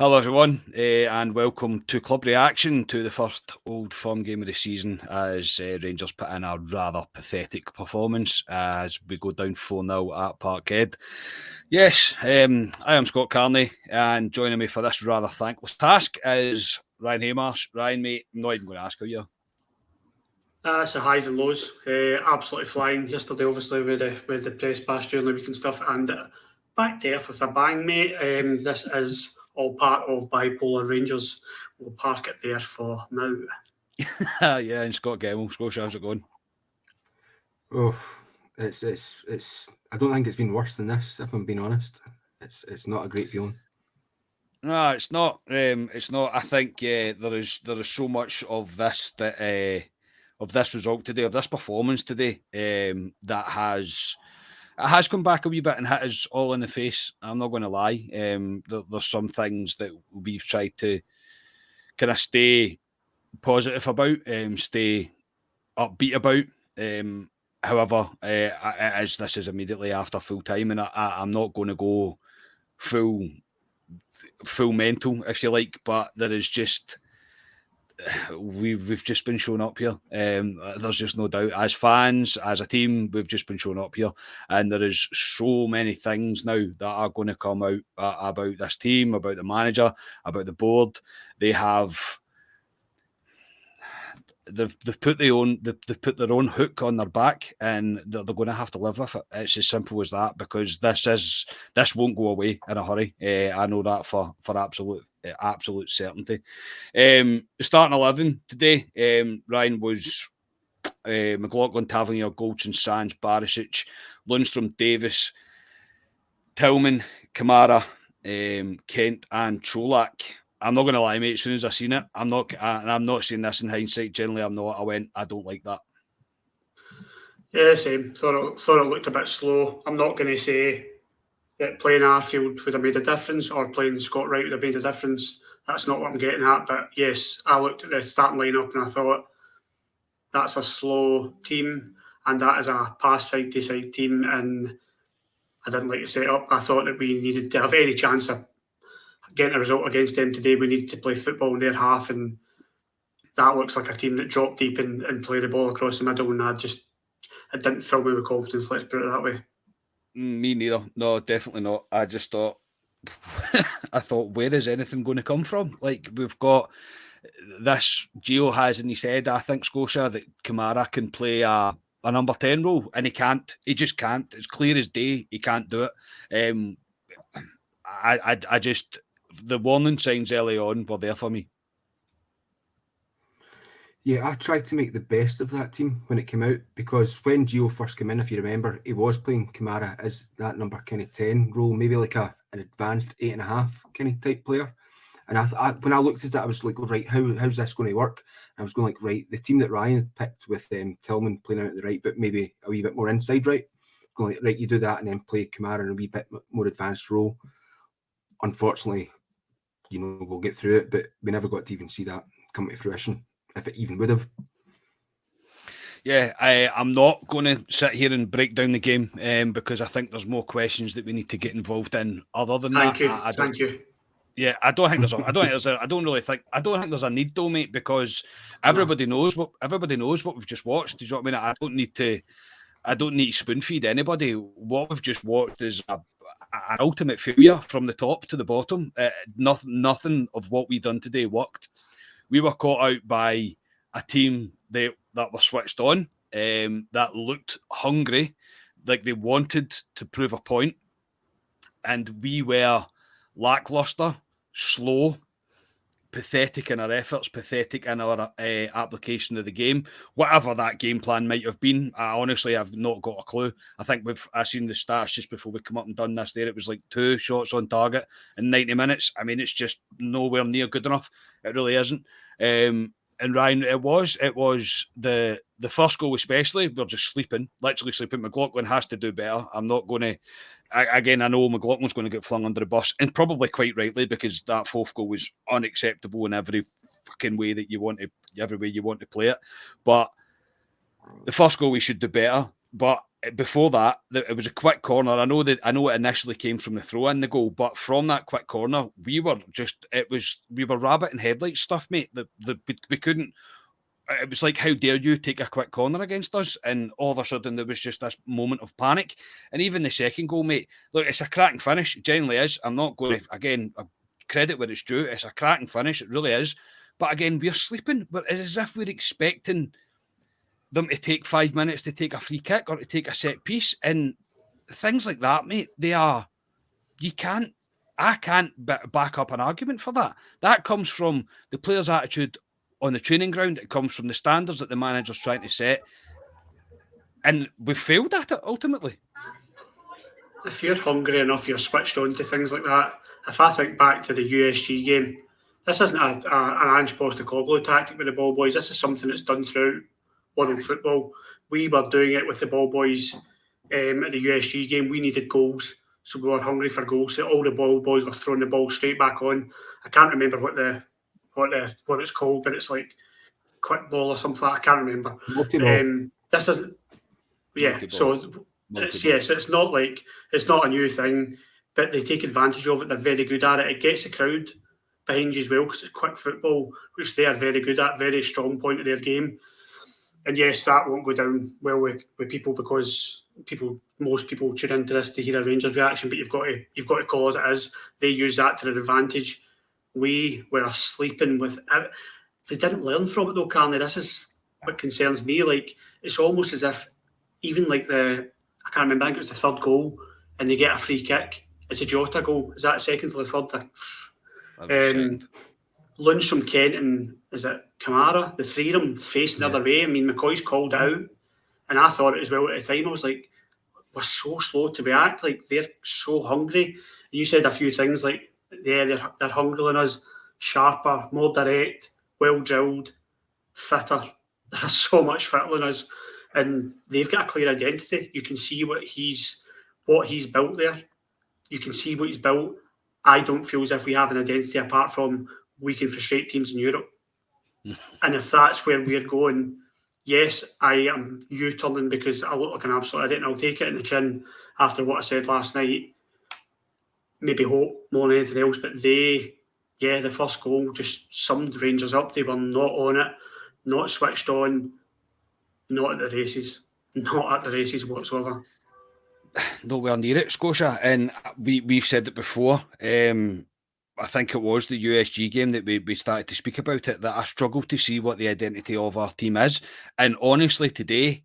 Hello, everyone, and welcome to Club Reaction to the first Old Firm game of the season as Rangers put in a rather pathetic performance as we go down 4-0 at Parkhead. Yes, I am Scott Carney, and joining me for this rather thankless task is Ryan Haymarsh. Ryan, mate, I'm not even going to ask how you are. It's the highs and lows. Absolutely flying yesterday, obviously with the press pass during the week and stuff, and back to earth with a bang, mate. This is all part of bipolar Rangers. We'll park it there for now. Yeah, and Scott Gemmell. Scott, how's it going? Oh, it's. I don't think it's been worse than this. If I'm being honest, it's not a great feeling. No, it's not. It's not. I think there is so much of this that of this result today, of this performance today, that has come back a wee bit and hit us all in the face. I'm not going to lie. There's some things that we've tried to kind of stay positive about, stay upbeat about. However, this is immediately after full time, and I'm not going to go full mental, if you like, but there is just we've just been showing up here. There's just no doubt. As fans, as a team, we've just been showing up here, and there is so many things now that are going to come out about this team, about the manager, about the board. They have. They've put their own hook on their back, and they're going to have to live with it. It's as simple as that, because this won't go away in a hurry. I know that for absolute certainty. The starting 11 today, Ryan, was McLaughlin, Tavernier, Goldson, Sands, Barisic, Lundstrom, Davis, Tillman, Kamara, Kent, and Cholak. I'm not going to lie, mate. As soon as I seen it, and I'm not saying this in hindsight. Generally, I'm not. I went, I don't like that. Yeah, same. Thought it looked a bit slow. I'm not going to say that playing Arfield would have made a difference or playing Scott Wright would have made a difference. That's not what I'm getting at. But yes, I looked at the starting lineup and I thought that's a slow team, and that is a pass side to side team. And I didn't like the setup. I thought that we needed to have any chance of getting a result against them today. We needed to play football in their half, and that looks like a team that dropped deep and play the ball across the middle. And it didn't fill me with confidence. Let's put it that way. Me neither. No, definitely not. I just thought, I thought, where is anything going to come from? Like, we've got this. Gio has in his head, I think, Scotia, that Kamara can play a number 10 role, and he can't. He just can't. It's clear as day. He can't do it. I just, the warning signs early on were there for me. Yeah, I tried to make the best of that team when it came out, because when Gio first came in, if you remember, he was playing Kamara as that number kind of 10 role, maybe like an advanced 8.5 kind of type player. And when I looked at it, I was like, right, how's this going to work? And I was going like, right, the team that Ryan picked with Tillman playing out at the right, but maybe a wee bit more inside right. Going like, right, you do that and then play Kamara in a wee bit more advanced role. Unfortunately, we'll get through it, but we never got to even see that come to fruition, if it even would have. Yeah, I'm not going to sit here and break down the game because I think there's more questions that we need to get involved in. Other than Thank you. Yeah, I don't think there's a need though, mate, because everybody knows what we've just watched. Do you know what I mean? I don't need to spoon feed anybody. What we've just watched is an ultimate failure from the top to the bottom. Nothing of what we done today worked. We were caught out by a team that were switched on, that looked hungry, like they wanted to prove a point, and we were lackluster, slow, pathetic in our efforts, pathetic in our application of the game. Whatever that game plan might have been, I honestly have not got a clue. I think I seen the stats just before we come up and done this there. It was like 2 shots on target in 90 minutes. I mean, it's just nowhere near good enough. It really isn't. And Ryan, it was the first goal especially. We're just literally sleeping. McLaughlin has to do better. I'm not going to. Again, I know McLaughlin's going to get flung under the bus, and probably quite rightly, because that fourth goal was unacceptable in every fucking way that every way you want to play it. But the first goal, we should do better. But before that, it was a quick corner. I know it initially came from the throw in the goal, but from that quick corner, we were rabbit and headlights stuff, mate. We couldn't. It was like, how dare you take a quick corner against us? And all of a sudden, there was just this moment of panic. And even the second goal, mate, look, it's a cracking finish. It generally is. I'm not going to, again, credit where it's due. It's a cracking finish. It really is. But again, we're sleeping. It's as if we're expecting them to take 5 minutes to take a free kick or to take a set piece. And things like that, mate, I can't back up an argument for that. That comes from the player's attitude on the training ground. It comes from the standards that the manager's trying to set. And we failed at it, ultimately. If you're hungry enough, you're switched on to things like that. If I think back to the USG game, this isn't an Ange Postecoglou tactic with the ball boys. This is something that's done throughout world football. We were doing it with the ball boys at the USG game. We needed goals, so we were hungry for goals. So all the ball boys were throwing the ball straight back on. I can't remember what it's called, but it's like quick ball or something. I can't remember. This isn't. Yeah, so it's not like it's not a new thing, but they take advantage of it. They're very good at it. It gets the crowd behind you as well because it's quick football, which they are very good at. Very strong point of their game. And yes, that won't go down well with people because most people tune into this to hear a Rangers reaction, but you've got to call it as it is. They use that to their advantage. We were sleeping with it. They didn't learn from it though, Carney. This is what concerns me. Like, it's almost as if even like I can't remember, I think it was the third goal and they get a free kick. It's a Jota goal. Is that second to the third? Lundstrom, Kent and is it Kamara? The three of them facing the other way. I mean, McCoy's called it out and I thought it as well at the time. I was like, we're so slow to react. Like, they're so hungry. And you said a few things like, yeah, they're hungrier than us, sharper, more direct, well drilled, fitter. They're so much fitter than us. And they've got a clear identity. You can see what he's built there. You can see what he's built. I don't feel as if we have an identity apart from we can frustrate teams in Europe. And if that's where we're going, yes, I am U-turning because I look like an absolute idiot and I'll take it in the chin after what I said last night. Maybe hope more than anything else. But the first goal just summed Rangers up. They were not on it, not switched on, not at the races. Not at the races whatsoever. Nowhere near it, Scotia. And we've said it before. I think it was the USG game that we started to speak about it, that I struggle to see what the identity of our team is. And honestly, today,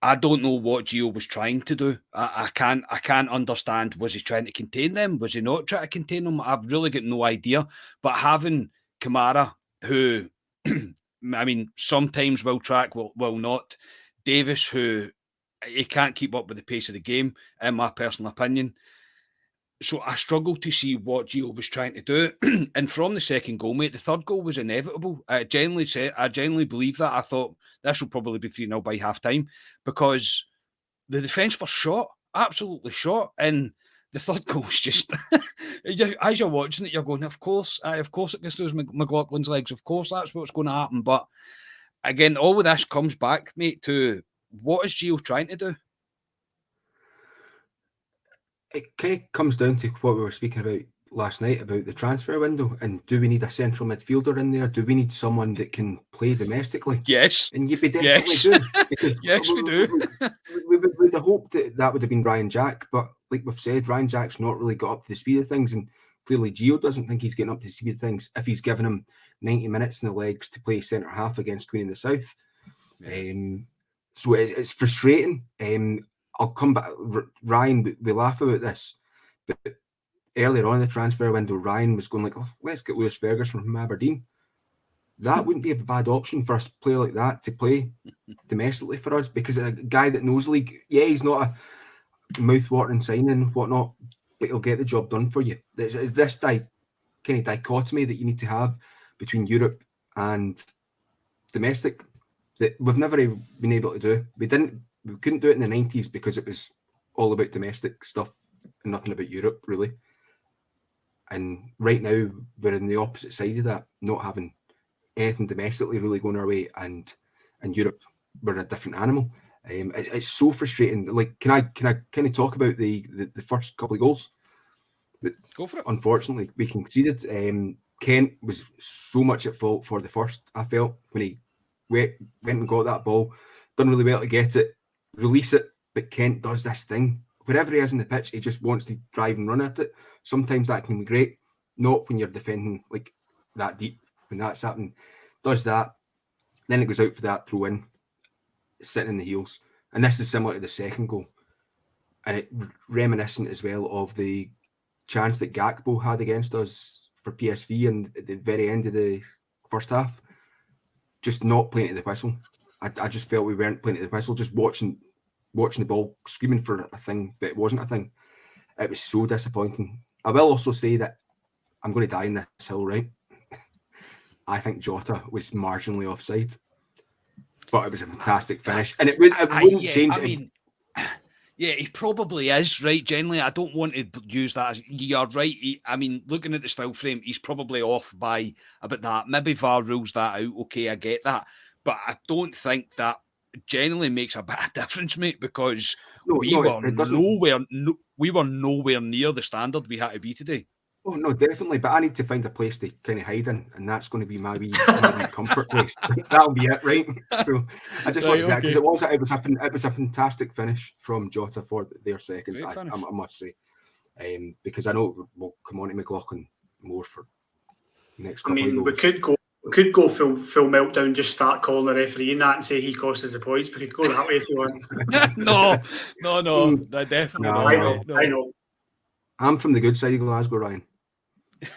I don't know what Gio was trying to do. I can't understand. Was he trying to contain them? Was he not trying to contain them? I've really got no idea. But having Kamara, who, I mean, sometimes will track, will not. Davis, who he can't keep up with the pace of the game, in my personal opinion. So I struggle to see what Gio was trying to do. And from the second goal, mate, the third goal was inevitable. I genuinely believe that. I thought this will probably be 3-0 by half time because the defence was shot, absolutely shot. And the third goal was just, as you're watching it, you're going, of course it goes through McLaughlin's legs. Of course, that's what's going to happen. But again, all of this comes back, mate, to what is Gio trying to do? It kind of comes down to what we were speaking about last night about the transfer window, and do we need a central midfielder in there? Do we need someone that can play domestically? Yes. And we definitely do. Yes, we do. We would have hoped that would have been Ryan Jack, but like we've said, Ryan Jack's not really got up to the speed of things, and clearly Gio doesn't think he's getting up to the speed of things if he's given him 90 minutes in the legs to play centre half against Queen of the South. So it's frustrating. I'll come back. Ryan, we laugh about this, but earlier on in the transfer window, Ryan was going like, oh, let's get Lewis Ferguson from Aberdeen. That wouldn't be a bad option for a player like that to play domestically for us, because a guy that knows league, he's not a mouth-watering signing, whatnot, but he'll get the job done for you. There's this kind of dichotomy that you need to have between Europe and domestic that we've never been able to do. We couldn't do it in the 90s because it was all about domestic stuff and nothing about Europe, really. And right now, we're in the opposite side of that, not having anything domestically really going our way, and Europe, we're a different animal. It's so frustrating. Like, can I kind of talk about the first couple of goals? Go for it. Unfortunately, we conceded. Kent was so much at fault for the first. I felt when he went and got that ball, done really well to get it, release it. But Kent does this thing. Wherever he is in the pitch, he just wants to drive and run at it. Sometimes that can be great. Not when you're defending like that deep. When that's happening, does that. Then it goes out for that throw in, sitting in the heels. And this is similar to the second goal. And it reminiscent as well of the chance that Gakpo had against us for PSV and at the very end of the first half. Just not playing to the whistle. I just felt we weren't playing to the whistle, just watching the ball, screaming for a thing, but it wasn't a thing. It was so disappointing. I will also say that I'm going to die in this hill, right? I think Jota was marginally offside, but it was a fantastic finish, and it wouldn't change. I mean, yeah, he probably is, right? Generally, I don't want to use that as you're right. I mean, looking at the still frame, he's probably off by about that. Maybe VAR rules that out. Okay, I get that, but I don't think that generally makes a bad difference, mate, because we were nowhere near the standard we had to be today. Oh no, definitely. But I need to find a place to kind of hide in, and that's going to be my wee comfort place. That'll be it, right? So I just want to say because it was a fantastic finish from Jota for their second. I must say, because I know we'll come on to McLaughlin more for next. I mean, we could go full meltdown, just start calling the referee and that, and say he cost us the points. We could go that way if you want. no, definitely not. I know. I'm from the good side of Glasgow, Ryan.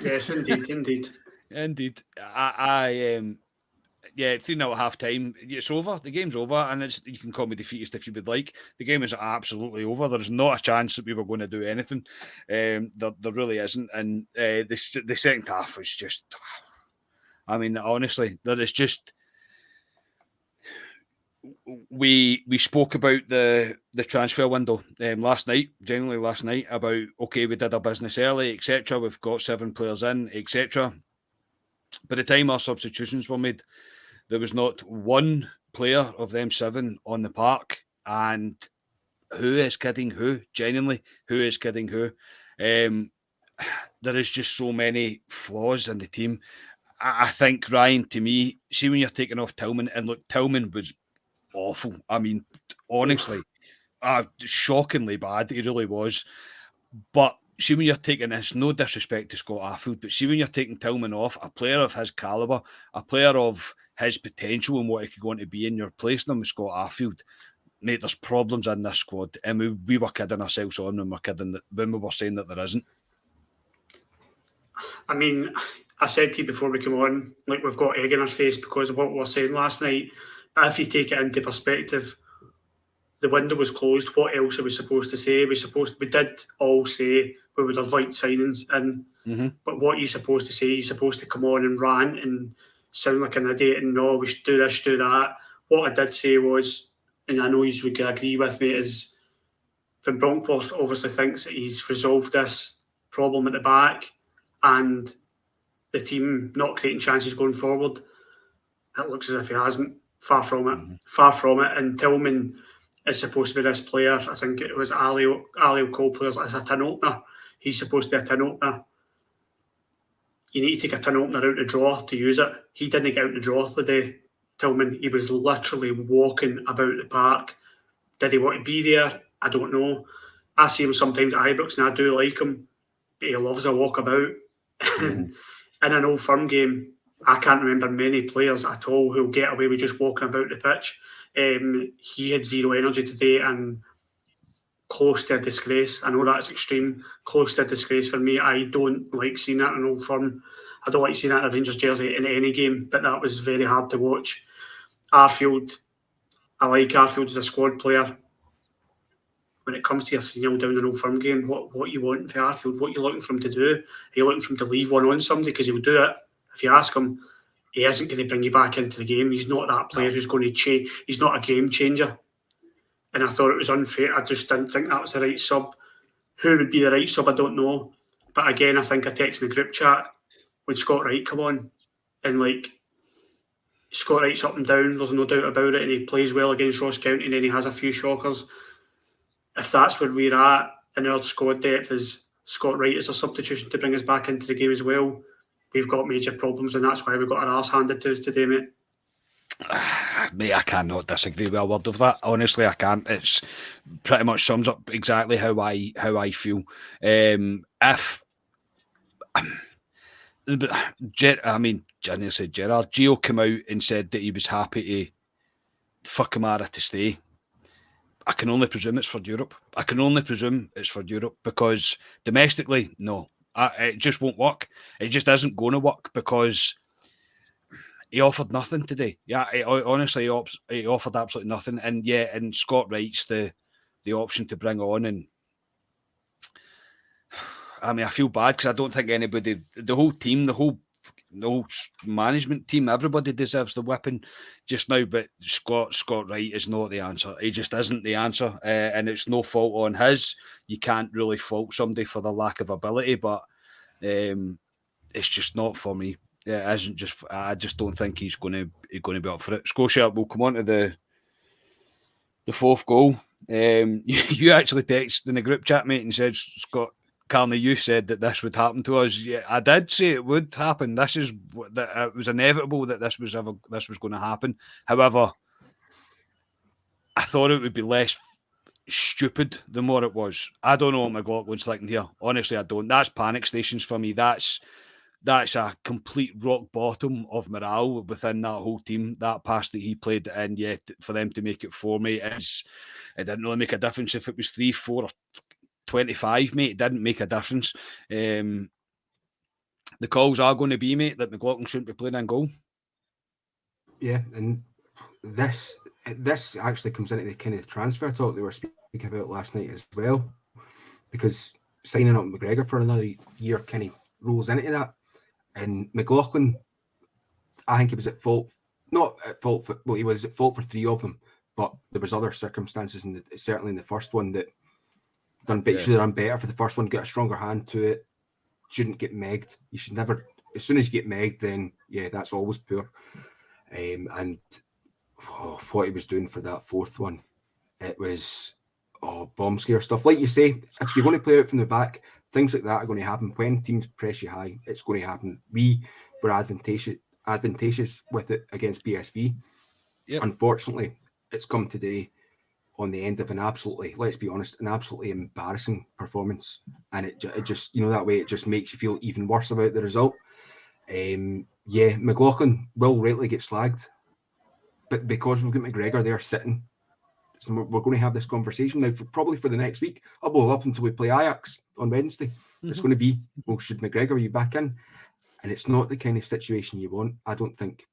Yes, indeed. I 3-0 at half time. It's over. The game's over, and you can call me defeatist if you would like. The game is absolutely over. There's not a chance that we were going to do anything. There really isn't. And the second half was just. I mean, honestly, there is just. We spoke about the transfer window last night about okay, we did our business early, etc. We've got 7 players in, etc. By the time our substitutions were made, there was not one player of them 7 on the park. And who is kidding who? Genuinely, who is kidding who? There is just so many flaws in the team. I think, Ryan, to me, see when you're taking off Tillman, and look, Tillman was awful. I mean, honestly, shockingly bad. He really was. But see when you're taking this, no disrespect to Scott Arfield, but see when you're taking Tillman off, a player of his calibre, a player of his potential and what he could go on to be, and you're replacing him with Scott Arfield, mate, there's problems in this squad. And we were kidding ourselves on when we were saying that there isn't. I mean, I said to you before we come on, like we've got egg in our face because of what we were saying last night. But if you take it into perspective, the window was closed. What else are we supposed to say? We did all say we would have liked signings in. Mm-hmm. But what are you supposed to say? You're supposed to come on and rant and sound like an idiot and no, we should do this, do that. What I did say was, and I know you would agree with me, is Van Bronckhorst obviously thinks that he's resolved this problem at the back and the team not creating chances going forward. It looks as if he hasn't. Far from it. Mm-hmm. Far from it. And Tillman is supposed to be this player. I think it was Ali Cole players as a tin opener. He's supposed to be a tin opener. You need to take a tin opener out the drawer to use it. He didn't get out the drawer the day. Tillman, he was literally walking about the park. Did he want to be there? I don't know. I see him sometimes at Ibrox and I do like him, but he loves a walkabout. Mm-hmm. In an Old Firm game, I can't remember many players at all who'll get away with just walking about the pitch. He had zero energy today and close to a disgrace. I know that's extreme. Close to a disgrace for me. I don't like seeing that in Old Firm. I don't like seeing that in a Rangers jersey in any game, but that was very hard to watch. Arfield, I like Arfield as a squad player. When it comes to your 3-0 down an Old Firm game, what you want for Arfield? What you looking for him to do? Are you looking for him to leave one on somebody? Because he'll do it. If you ask him, he isn't going to bring you back into the game. He's not that player who's going to change. He's not a game changer. And I thought it was unfair. I just didn't think that was the right sub. Who would be the right sub? I don't know. But again, I think I texted in the group chat when Scott Wright come on and Scott Wright's up and down, there's no doubt about it, and he plays well against Ross County, and then he has a few shockers. If that's where we're at, and our squad depth is Scott Wright as a substitution to bring us back into the game as well, we've got major problems, and that's why we got our arse handed to us today, mate. Mate, I cannot disagree with a word of that. Honestly, I can't. It's pretty much sums up exactly how I feel. Jenny said Gerard. Gio came out and said that he was happy for Kamara to stay. I can only presume it's for Europe. Because domestically, no, it just won't work. It just isn't going to work because he offered nothing today. Yeah, he offered absolutely nothing. And yeah, and Scott Wright's the option to bring on. And I mean, I feel bad because I don't think anybody, the whole team, the whole management team, everybody deserves the whipping just now. But Scott Wright is not the answer. He just isn't the answer. And it's no fault on his. You can't really fault somebody for the lack of ability, but it's just not for me. Yeah, it isn't just. I just don't think he's going to be up for it. Scotia will come on to the fourth goal. You actually texted in the group chat, mate, and said, Scott Carney, you said that this would happen to us. Yeah, I did say it would happen. This is that it was inevitable that this was going to happen. However, I thought it would be less stupid the more it was. I don't know what McLaughlin's thinking here. Honestly, I don't. That's panic stations for me. That's a complete rock bottom of morale within that whole team. That pass that he played, and yet for them to make it 4, mate, it didn't really make a difference if it was 3, 4, or 25, mate. It didn't make a difference. The calls are going to be, mate, that McLaughlin shouldn't be playing in goal. Yeah, and this actually comes into the kind of transfer talk they were speaking about last night as well, because signing up McGregor for another year kind of rolls into that. And McLaughlin, I think he was at fault. Not at fault for, well, he was at fault for 3 of them, but there was other circumstances, certainly in the first one that should have done better for the first one, get a stronger hand to it, shouldn't get megged. You should never, as soon as you get megged, then yeah, that's always poor. And what he was doing for that fourth one, it was bomb scare stuff. Like you say, if you're going to play out from the back, things like that are going to happen. When teams press you high, it's going to happen. We were advantageous with it against BSV. Yep. Unfortunately, it's come today on the end of an absolutely, let's be honest, an absolutely embarrassing performance. And it just, that way it just makes you feel even worse about the result. McLaughlin will rightly get slagged. But because we've got McGregor there sitting, so we're going to have this conversation now probably for the next week. Up until we play Ajax on Wednesday. Mm-hmm. It's going to be, well, should McGregor be back in? And it's not the kind of situation you want, I don't think.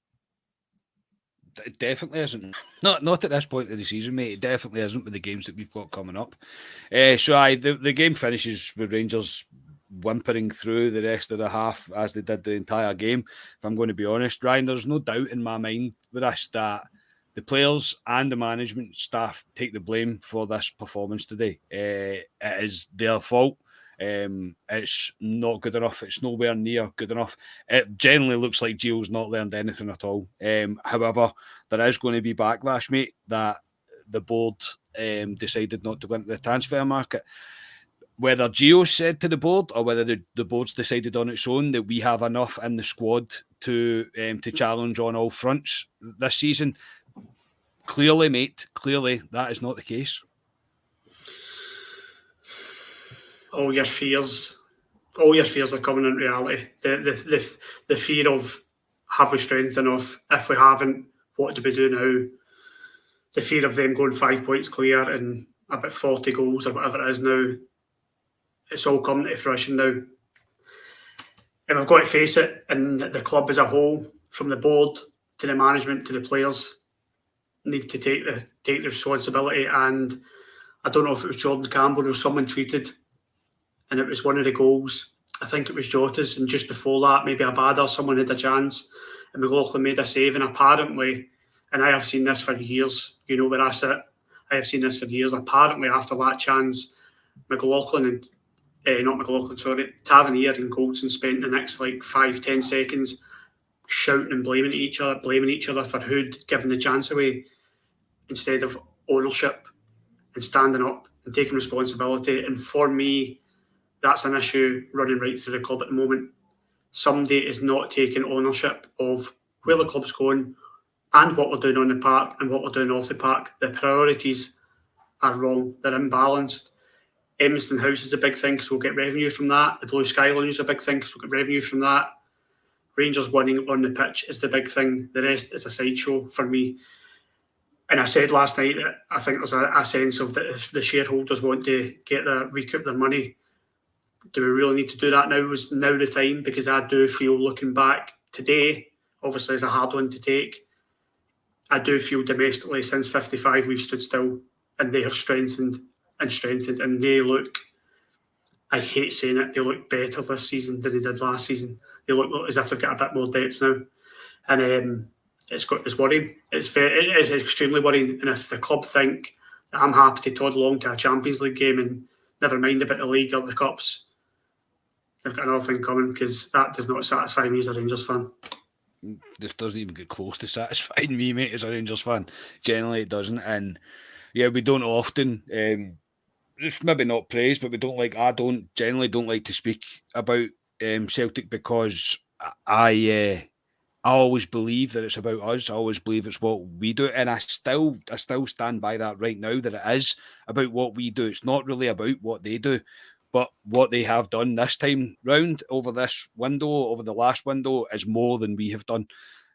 It definitely isn't. Not at this point of the season, mate. It definitely isn't with the games that we've got coming up. The game finishes with Rangers whimpering through the rest of the half as they did the entire game. If I'm going to be honest, Ryan, there's no doubt in my mind with us that the players and the management staff take the blame for this performance today. It is their fault. It's not good enough. It's nowhere near good enough. It generally looks like Gio's not learned anything at all. However, there is going to be backlash, mate, that the board decided not to go into the transfer market. Whether Gio said to the board or whether the board's decided on its own that we have enough in the squad to challenge on all fronts this season, clearly, mate, that is not the case. All your fears are coming in reality. The fear of, have we strength enough? If we haven't, what do we do now? The fear of them going 5 points clear and about 40 goals or whatever it is now. It's all coming to fruition now. And we've got to face it, and the club as a whole, from the board to the management to the players, need to take the responsibility. And I don't know if it was Jordan Campbell or someone tweeted, and it was one of the goals. I think it was Jota's, and just before that, maybe Abada, someone had a chance, and McLaughlin made a save. And apparently, and I have seen this for years, you know where I sit, I have seen this for years. Apparently, after that chance, Tavernier and Goldson spent the next 5-10 seconds shouting and blaming each other for who'd given the chance away, instead of ownership and standing up and taking responsibility. And for me, that's an issue running right through the club at the moment. Somebody is not taking ownership of where the club's going and what we're doing on the park and what we're doing off the park. The priorities are wrong. They're imbalanced. Edmiston House is a big thing because we'll get revenue from that. The Blue Sky Lounge is a big thing because we'll get revenue from that. Rangers winning on the pitch is the big thing. The rest is a sideshow for me. And I said last night that I think there's a sense of that if the shareholders want to recoup their money, do we really need to do that now? Is now the time? Because I do feel, looking back today, obviously is a hard one to take, I do feel domestically since 55 we've stood still and they have strengthened and they look, I hate saying it, they look better this season than they did last season. They look as if they've got a bit more depth now. And it's worrying. It is extremely worrying. And if the club think that I'm happy to toddle along to a Champions League game and never mind about the league or the cups, they've got another thing coming, because that does not satisfy me as a Rangers fan. This doesn't even get close to satisfying me, mate, as a Rangers fan. Generally, it doesn't. And yeah, we don't often, it's maybe not praise, but I generally don't like to speak about Celtic, because I always believe that it's about us. I always believe it's what we do, and I still stand by that right now, that it is about what we do. It's not really about what they do, but what they have done this time round over this window, over the last window, is more than we have done.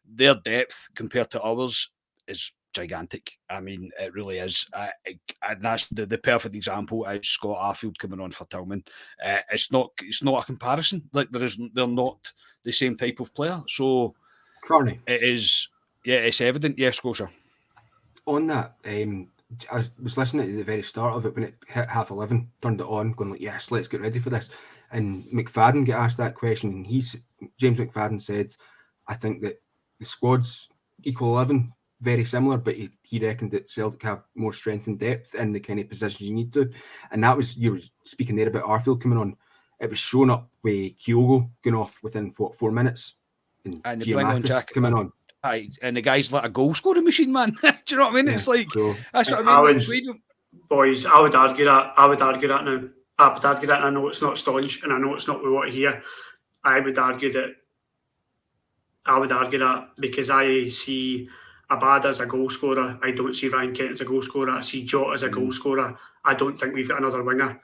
Their depth compared to ours is gigantic. I mean, it really is. And that's the perfect example is Scott Arfield coming on for Tillman. It's not a comparison. Like they're not the same type of player. So Carney, it is. Yeah, it's evident. Yes, Scotia. On that, I was listening to the very start of it when it hit 11:30, turned it on, going like, yes, let's get ready for this. And McFadden get asked that question, and James McFadden said, I think that the squad's equal 11, very similar, but he reckoned that Celtic have more strength and depth in the kind of positions you need to. And that was, you were speaking there about Arfield coming on. It was shown up with Kyogo going off within 4 minutes, and the Giamakis coming on. Aye, and the guy's like a goal scoring machine, man. Do you know what I mean? Yeah, it's like, so, that's what I mean. Boys, I would argue that. I would argue that now. And I know it's not staunch, and I know it's not what we want to hear. I would argue that because I see Abada as a goal scorer. I don't see Ryan Kent as a goal scorer. I see Jota as a goal scorer. I don't think we've got another winger.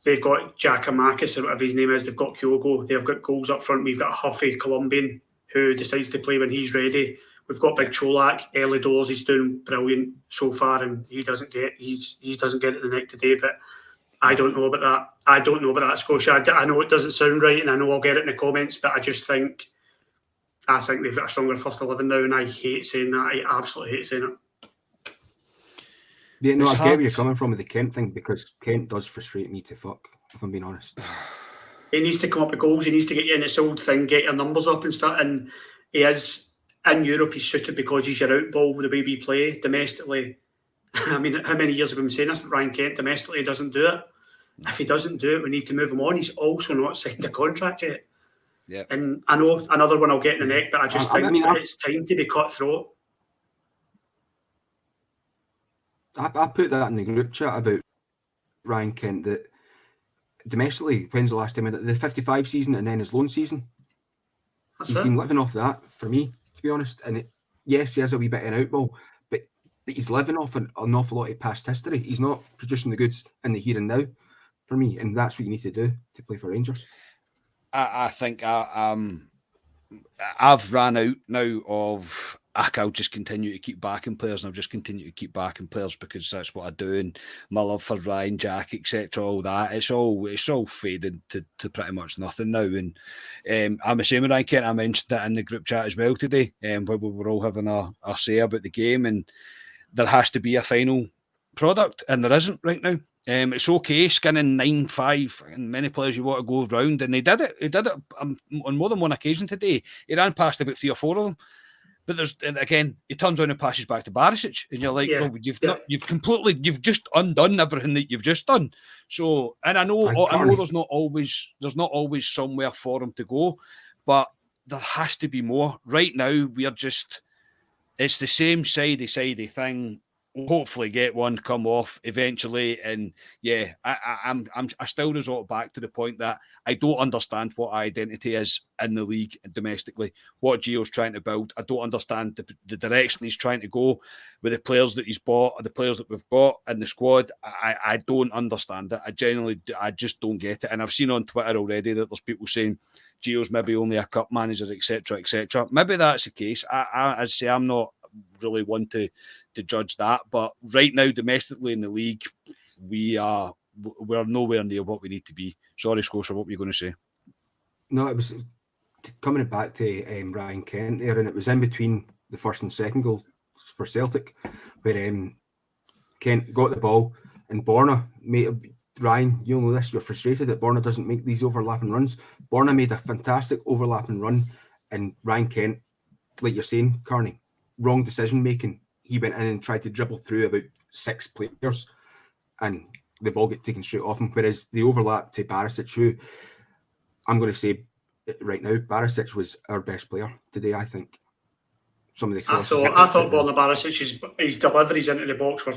They've got Giamakis, or whatever his name is. They've got Kyogo. They've got goals up front. We've got a huffy Colombian who decides to play when he's ready. We've got Big Cholak, early doors. He's doing brilliant so far, and he doesn't get it the neck today. But I don't know about that. I don't know about that, Scotia. I know it doesn't sound right, and I know I'll get it in the comments. But I think they've got a stronger first 11 now, and I hate saying that. I absolutely hate saying it. Yeah, no, I get where you're coming from with the Kent thing, because Kent does frustrate me to fuck, if I'm being honest. He needs to come up with goals. He needs to get you in this old thing, get your numbers up and stuff. And he is, in Europe, he's suited because he's your out ball with the way we play. Domestically, I mean, how many years have we been saying this? But Ryan Kent, domestically, he doesn't do it. If he doesn't do it, we need to move him on. He's also not signed a contract yet. Yeah. And I know another one I'll get in the neck, but I just think it's time to be cutthroat. I put that in the group chat about Ryan Kent, that domestically, when's the last time? The 55 season and then his loan season. He's been living off that, for me, to be honest. And yes, he has a wee bit of an outball, but he's living off an awful lot of past history. He's not producing the goods in the here and now, for me. And that's what you need to do to play for Rangers. I think I've ran out now of, I'll just continue to keep backing players, and I'll just continue to keep backing players because that's what I do. And my love for Ryan, Jack, etc., all that, it's all faded to pretty much nothing now. And I'm the same with Ryan Kent. I mentioned that in the group chat as well today, where we were all having our say about the game, and there has to be a final product, and there isn't right now. It's okay skinning 9-5 and many players you want to go round, and he did it. He did it on more than one occasion today. He ran past about 3 or 4 of them. But he turns around and passes back to Barisic, and you're like, you've just undone everything that you've just done. So, and I know there's not always somewhere for him to go, but there has to be more. Right now, it's the same sidey thing. We'll hopefully get one come off eventually, and yeah, I still resort back to the point that I don't understand what identity is in the league and domestically. What Gio's trying to build, I don't understand the direction he's trying to go with the players that he's bought or the players that we've got in the squad. I don't understand it. I just don't get it. And I've seen on Twitter already that there's people saying Gio's maybe only a cup manager, etc., etc. Maybe that's the case. I say I'm not really one to judge that, but right now domestically in the league we're nowhere near what we need to be. Sorry, Scotia, what were you going to say? No, it was coming back to Ryan Kent there, and it was in between the first and second goal for Celtic where Kent got the ball and Borna made Ryan, you'll know this, you're frustrated that Borna doesn't make these overlapping runs. Borna made a fantastic overlapping run, and Ryan Kent, like you're saying, Carney, wrong decision making. He went in and tried to dribble through about 6 players and the ball got taken straight off him. Whereas the overlap to Barisic, who I'm going to say right now, Barisic was our best player today, I think. Some of the crosses. I thought Borna Barisic, his deliveries into the box were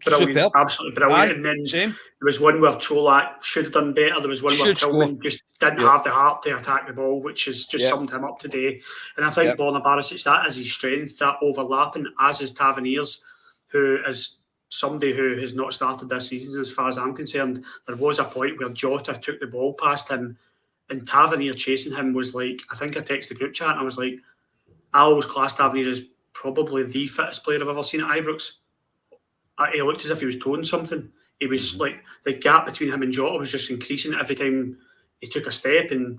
brilliant, superb. Absolutely brilliant. Aye, and then there was one where Čolak should have done better. There was one where Tillman just didn't have the heart to attack the ball, which has just summed him up today. And I think Borna Barisic, that is his strength, that overlapping, as is Taverniers, who is somebody who has not started this season as far as I'm concerned. There was a point where Jota took the ball past him and Tavernier chasing him was like, I think I texted the group chat and I was like, I always class Tavernier as probably the fittest player I've ever seen at Ibrox. He looked as if he was towing something. He was like, the gap between him and Jota was just increasing every time he took a step, and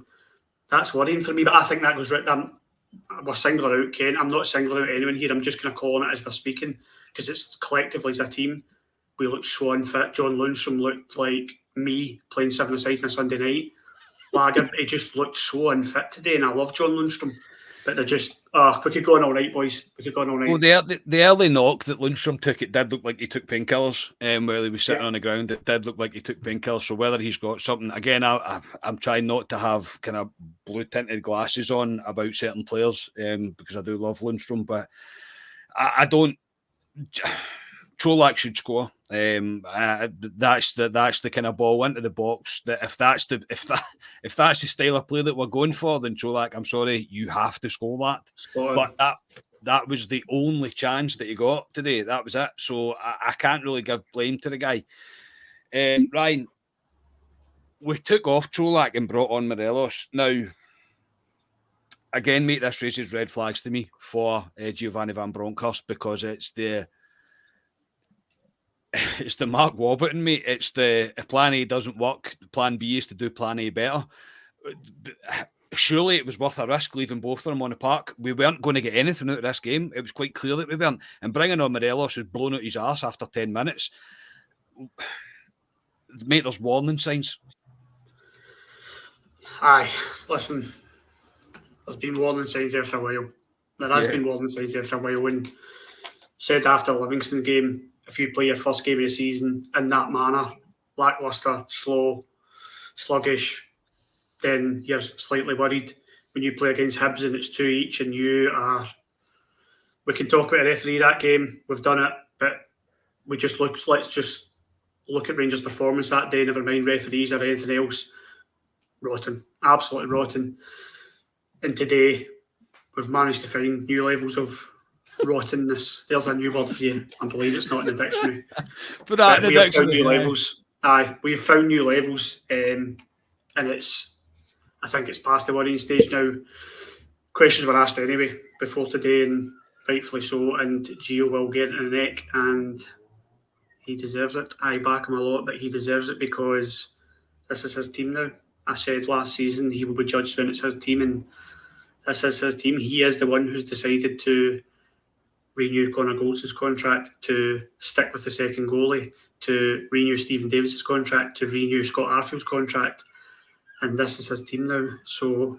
that's worrying for me. But I think that goes right. We're singling out Kent. I'm not singling out anyone here. I'm just kind of calling it as we're speaking because it's collectively as a team. We looked so unfit. John Lundstrom looked like me playing 7-a-side on a Sunday night. Lager, he just looked so unfit today, and I love John Lundstrom. But they're just, we could go on all night, boys. We could go on all night. Well, the early knock that Lundstrom took, it did look like he took painkillers while he was sitting on the ground. It did look like he took painkillers. So whether he's got something, again, I'm trying not to have kind of blue-tinted glasses on about certain players because I do love Lundstrom, but I don't... Čolak should score. That's the kind of ball into the box. That if that's the style of play that we're going for, then Čolak, I'm sorry, you have to score that. But that was the only chance that he got today. That was it. So I can't really give blame to the guy. Ryan, we took off Čolak and brought on Morelos. Now, again, mate, this raises red flags to me for Giovanni Van Bronckhorst because it's the Mark Warburton, mate. It's the if plan A doesn't work, plan B is to do plan A better. Surely it was worth a risk leaving both of them on the park. We weren't going to get anything out of this game. It was quite clear that we weren't. And bringing on Morelos who's blown out his arse after 10 minutes. Mate, there's warning signs. Aye, listen, there's been warning signs there for a while. There has been warning signs there for a while. And said after the Livingston game, if you play your first game of the season in that manner, lacklustre, slow, sluggish, then you're slightly worried. When you play against Hibs and it's 2 each and you are... We can talk about a referee that game. We've done it, but let's just look at Rangers' performance that day, never mind referees or anything else. Rotten. Absolutely rotten. And today, we've managed to find new levels of rottenness. There's a new word for you. I believe it's not in the dictionary. But we have found new levels. Aye, we've found new levels, and I think it's past the worrying stage now. Questions were asked anyway before today, and rightfully so. And Gio will get it in the neck, and he deserves it. I back him a lot, but he deserves it because this is his team now. I said last season he will be judged when it's his team, and this is his team. He is the one who's decided to renew Connor Goldson's contract, to stick with the second goalie, to renew Stephen Davis's contract, to renew Scott Arfield's contract. And this is his team now. So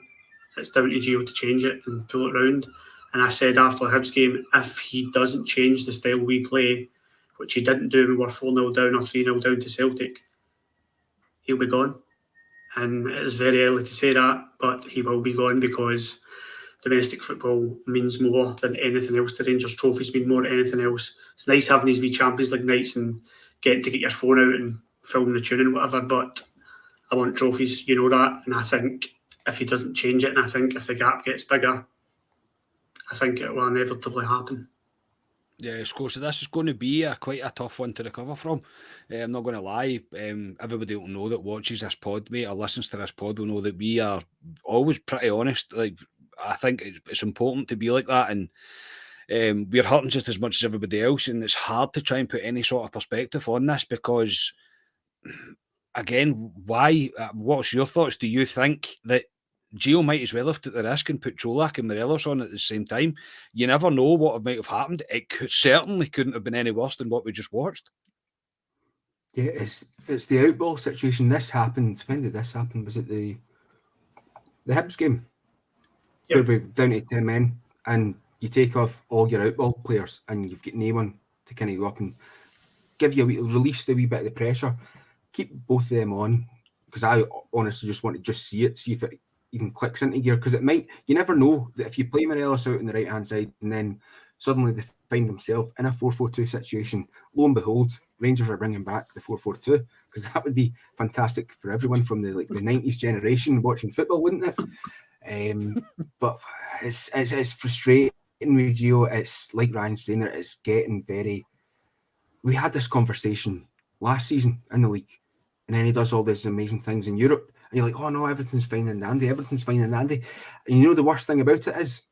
it's down to Gio to change it and pull it round. And I said after the Hibs game, if he doesn't change the style we play, which he didn't do when we were 4-0 down or 3-0 down to Celtic, he'll be gone. And it is very early to say that, but he will be gone because domestic football means more than anything else. The Rangers trophies mean more than anything else. It's nice having these wee Champions League nights and getting to get your phone out and film the tune and whatever, but I want trophies, you know that. And I think if he doesn't change it, and I think if the gap gets bigger, I think it will inevitably happen. Yeah, so this is going to be quite a tough one to recover from. I'm not going to lie. Everybody will know that watches this pod, mate, or listens to this pod will know that we are always pretty honest. Like, I think it's important to be like that, and we're hurting just as much as everybody else, and it's hard to try and put any sort of perspective on this because, again, why? What's your thoughts? Do you think that Gio might as well have took the risk and put Čolak and Morelos on at the same time? You never know what might have happened. It certainly couldn't have been any worse than what we just watched. Yeah, it's the outball situation. This happened. When did this happen? Was it the Hibs game? Yep. Where we're down to 10 men and you take off all your outball players and you've got no one to kind of go up and give you release a wee bit of the pressure. Keep both of them on, because I honestly just want to just see if it even clicks into gear, because it might, you never know that if you play Morelos out on the right hand side and then suddenly they find themselves in a 4-4-2 situation, lo and behold, Rangers are bringing back the 4-4-2, because that would be fantastic for everyone from the 90s generation watching football, wouldn't it? But it's frustrating with Gio. It's like Ryan's saying, that it's getting very. We had this conversation last season in the league, and then he does all these amazing things in Europe. And you're like, oh no, everything's fine and dandy. Everything's fine and dandy. And you know the worst thing about it is,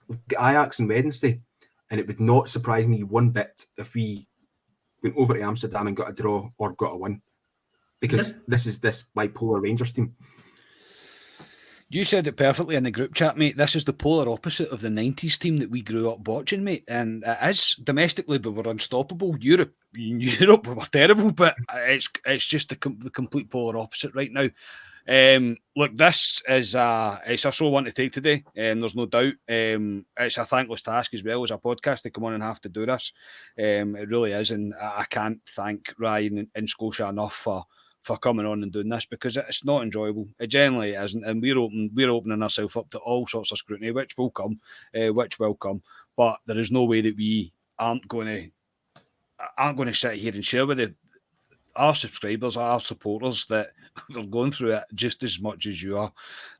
we've got Ajax on Wednesday, and it would not surprise me one bit if we went over to Amsterdam and got a draw or got a win. Because this is this bipolar Rangers team. You said it perfectly in the group chat, mate. This is the polar opposite of the 90s team that we grew up watching, mate. And it is. Domestically, we were unstoppable. Europe, we were terrible, but it's just the complete polar opposite right now. Look, this is it's a sore one to take today. There's no doubt. It's a thankless task as well as a podcast to come on and have to do this. It really is, and I can't thank Ryan and Scotia enough for coming on and doing this, because it's not enjoyable. It generally isn't, and we're opening ourselves up to all sorts of scrutiny, which will come. But there is no way that we aren't going to sit here and share with our subscribers, our supporters, that are going through it just as much as you are.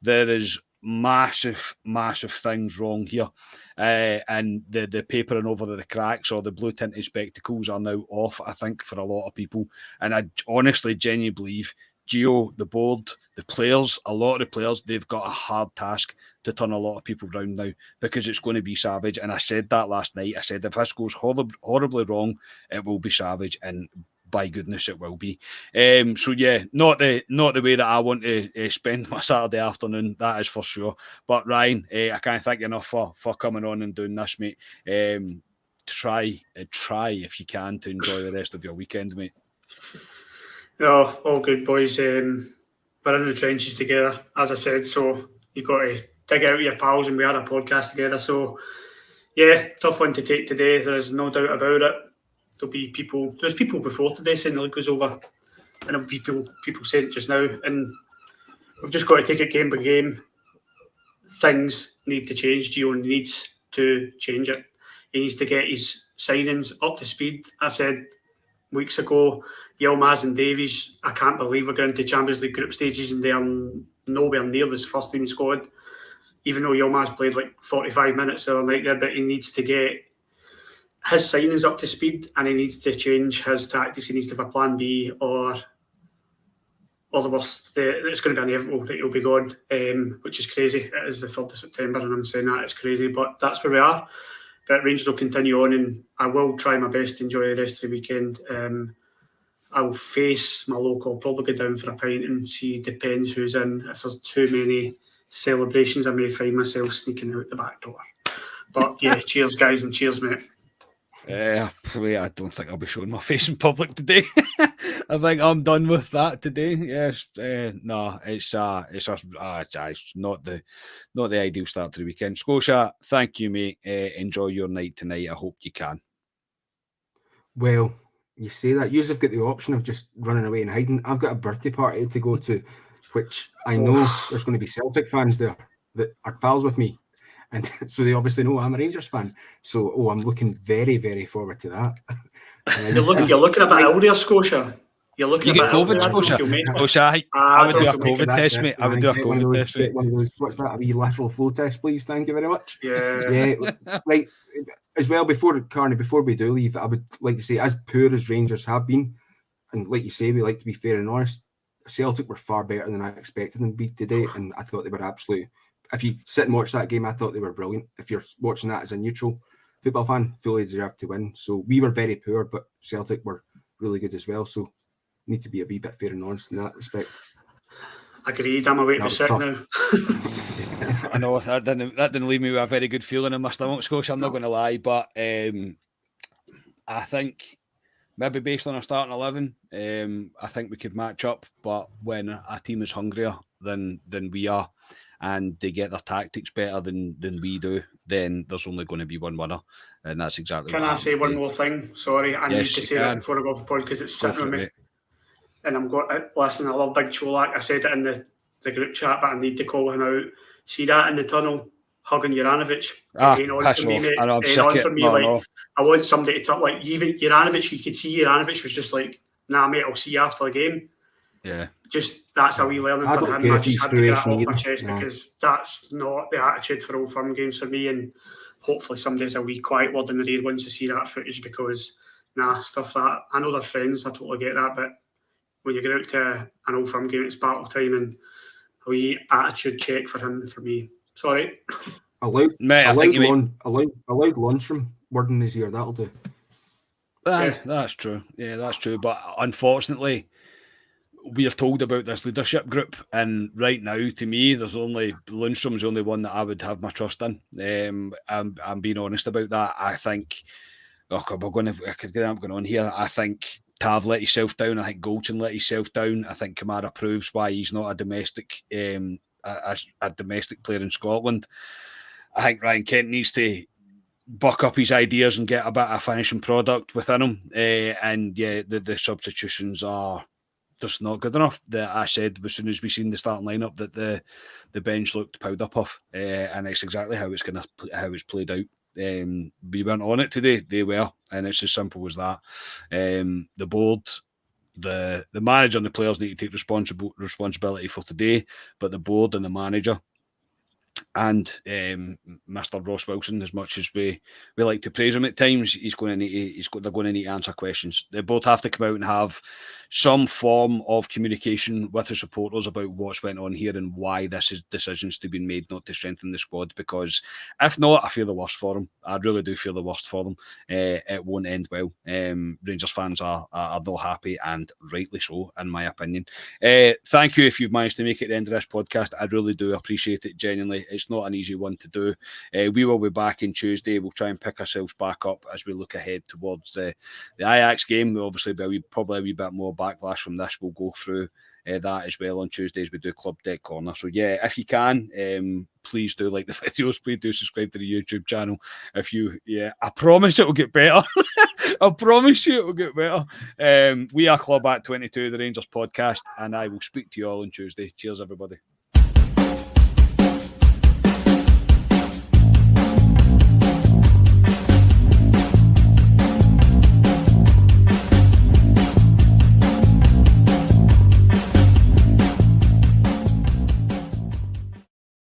There is massive things wrong here, and the papering over the cracks or the blue tinted spectacles are now off, I think, for a lot of people. And I honestly genuinely believe Gio, the board, the players, a lot of the players, they've got a hard task to turn a lot of people round now, because it's going to be savage. And I said that last night. I said if this goes horribly wrong, it will be savage, and by goodness it will be. So yeah, not the way that I want to spend my Saturday afternoon, that is for sure. But Ryan, I can't thank you enough for coming on and doing this, mate. Try if you can to enjoy the rest of your weekend, mate. No, all good, boys. We're in the trenches together, as I said, so you've got to dig out your pals, and we had a podcast together. So yeah, tough one to take today, there's no doubt about it. There's people before today saying the league was over, and there'll be people saying it just now, and we've just got to take it game by game. Things need to change. Gio needs to change it. He needs to get his signings up to speed. I said weeks ago, Yilmaz and Davies, I can't believe we're going to Champions League group stages and they are nowhere near this first team squad, even though Yilmaz played 45 minutes the other night there, but he needs to get his signings up to speed, and he needs to change his tactics. He needs to have a plan B, or the worst, it's going to be inevitable that he'll be gone, which is crazy. It is the 3rd of September, and I'm saying that it's crazy, but that's where we are. But Rangers will continue on, and I will try my best to enjoy the rest of the weekend. I'll face my local, probably go down for a pint and see, depends who's in. If there's too many celebrations, I may find myself sneaking out the back door. But yeah, cheers guys, and cheers mate. I don't think I'll be showing my face in public today. I think I'm done with that today. Yes, no, it's not the ideal start to the weekend. Scotia, thank you, mate. Enjoy your night tonight. I hope you can. Well, you say that. You've got the option of just running away and hiding. I've got a birthday party to go to, which I know there's going to be Celtic fans there that are pals with me. And so they obviously know I'm a Rangers fan. So, I'm looking very, very forward to that. You're looking a bit ill there, Scotia. You're looking You a get bit ill COVID, there. I don't know if Scotia. you'll make it. Scotia, I would do a don't think COVID That's test, it, mate. I would man. do a Get one of COVID those- test, get mate. one of those, what's that? A wee lateral flow test, please. Thank you very much. Yeah. Yeah, right. As well, before we do leave, I would like to say, as poor as Rangers have been, and like you say, we like to be fair and honest, Celtic were far better than I expected them to be today, and I thought they were absolutely. If you sit and watch that game, I thought they were brilliant. If you're watching that as a neutral football fan, fully deserved to win. So we were very poor, but Celtic were really good as well. So need to be a wee bit fair and honest in that respect. Agreed. I'm away to That be was sick tough. now. I know that didn't leave me with a very good feeling in my stomach, Scotia. I'm not going to lie, but I think maybe based on our starting 11, I think we could match up. But when a team is hungrier than we are, and they get their tactics better than we do, then there's only going to be one winner, and that's exactly. Can I say one more thing? Sorry, I need to say this before I go off the pod because it's sitting with me. And I'm going, listen, I love Big Cholak. I said it in the group chat, but I need to call him out. See that in the tunnel, hugging Juranovic. Ain't on for me, mate. I know, I'm ain't sick on of for it. me. No, like, no. I want somebody to like, even Juranovic, you could see Juranovic was just like, nah, mate, I'll see you after the game. Yeah. Just, that's a wee learning I for don't him. care I if just he's had to get that Croatian off my either. chest No. because that's not the attitude for Old Firm games for me. And hopefully somebody's a wee quiet word in the ear once to see that footage because, stuff that, I know they're friends, I totally get that, but when you get out to an Old Firm game, it's battle time and a wee attitude check for him, for me. Sorry. Allowed Lundstrom word in his ear, that'll do. Yeah. That's true. Yeah, that's true. But unfortunately, we are told about this leadership group, and right now, to me, there's only Lundstrom's the only one that I would have my trust in. I'm being honest about that. I think, I'm going on here. I think Tav let himself down. I think Goldson let himself down. I think Kamara proves why he's not a domestic player in Scotland. I think Ryan Kent needs to buck up his ideas and get a bit of a finishing product within him. And yeah, the substitutions are just not good enough. I said as soon as we seen the starting lineup that the bench looked powder puff, and it's exactly how it's played out. We weren't on it today; they were, and it's as simple as that. The board, the manager, and the players need to take responsibility for today, but the board and the manager and Mr. Ross Wilson, as much as we like to praise him at times, they're going to need to answer questions. They both have to come out and have some form of communication with the supporters about what's went on here and why this is decisions to be made not to strengthen the squad, because if not, I feel the worst for them. I really do feel the worst for them. It won't end well. Rangers fans are not happy, and rightly so, in my opinion. Thank you if you've managed to make it to the end of this podcast. I really do appreciate it, genuinely. It's not an easy one to do. We will be back on Tuesday. We'll try and pick ourselves back up as we look ahead towards the Ajax game. Obviously, there'll be probably a wee bit more backlash from this. We'll go through that as well on Tuesdays. We do Club Dead Corner. So yeah, if you can, please do like the videos. Please do subscribe to the YouTube channel. I promise it will get better. I promise you it will get better. We are Club at 22, the Rangers podcast, and I will speak to you all on Tuesday. Cheers, everybody.